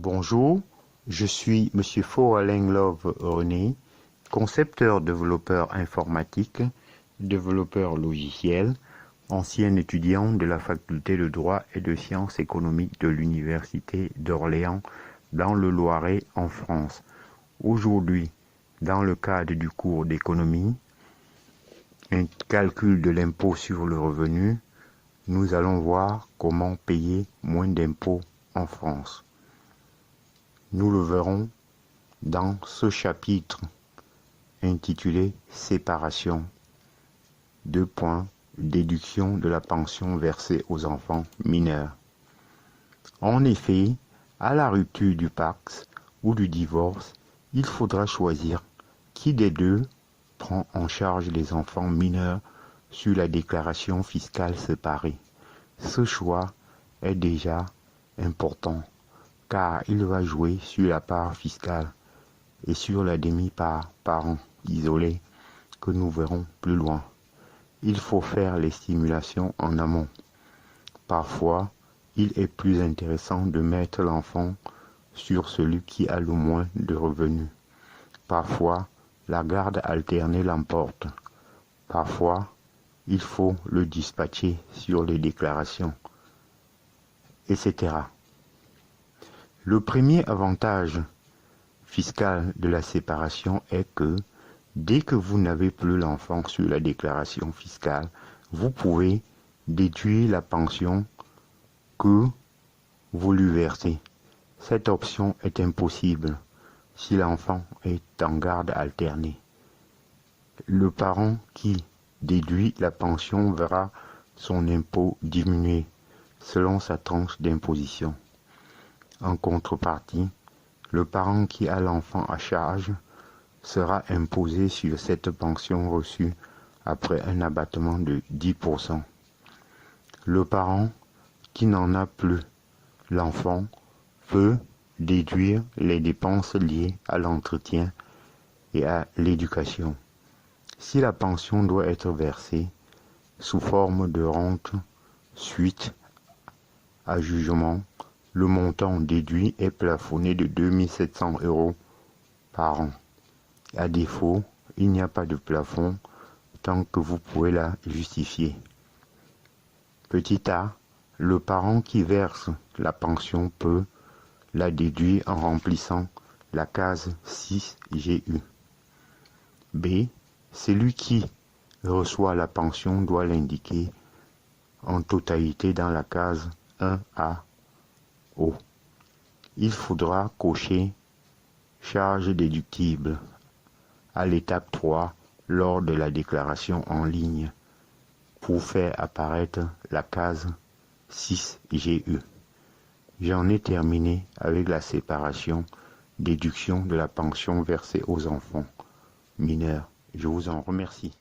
Bonjour, je suis Monsieur Faux-Alain-Love René, concepteur développeur informatique, développeur logiciel, ancien étudiant de la faculté de droit et de sciences économiques de l'Université d'Orléans dans le Loiret en France. Aujourd'hui, dans le cadre du cours d'économie, un calcul de l'impôt sur le revenu, nous allons voir comment payer moins d'impôts en France. Nous le verrons dans ce chapitre intitulé Séparation. 2 points. Déduction de la pension versée aux enfants mineurs. En effet, à la rupture du Pacs ou du divorce, il faudra choisir qui des deux prend en charge les enfants mineurs sur la déclaration fiscale séparée. Ce choix est déjà important, car il va jouer sur la part fiscale et sur la demi-part parent isolé que nous verrons plus loin. Il faut faire les simulations en amont. Parfois, il est plus intéressant de mettre l'enfant sur celui qui a le moins de revenus. Parfois, la garde alternée l'emporte. Parfois, il faut le dispatcher sur les déclarations, etc. Le premier avantage fiscal de la séparation est que dès que vous n'avez plus l'enfant sur la déclaration fiscale, vous pouvez déduire la pension que vous lui versez. Cette option est impossible si l'enfant est en garde alternée. Le parent qui déduit la pension verra son impôt diminuer selon sa tranche d'imposition. En contrepartie, le parent qui a l'enfant à charge sera imposé sur cette pension reçue après un abattement de 10%. Le parent qui n'en a plus l'enfant peut déduire les dépenses liées à l'entretien et à l'éducation. Si la pension doit être versée sous forme de rente suite à jugement, le montant déduit est plafonné de 2 700 € par an. À défaut, il n'y a pas de plafond tant que vous pouvez la justifier. Petit a, le parent qui verse la pension peut la déduire en remplissant la case 6GU. B, celui qui reçoit la pension doit l'indiquer en totalité dans la case 1A. Il faudra cocher charge déductible à l'étape 3 lors de la déclaration en ligne pour faire apparaître la case 6GU. J'en ai terminé avec la séparation, déduction de la pension versée aux enfants mineurs. Je vous en remercie.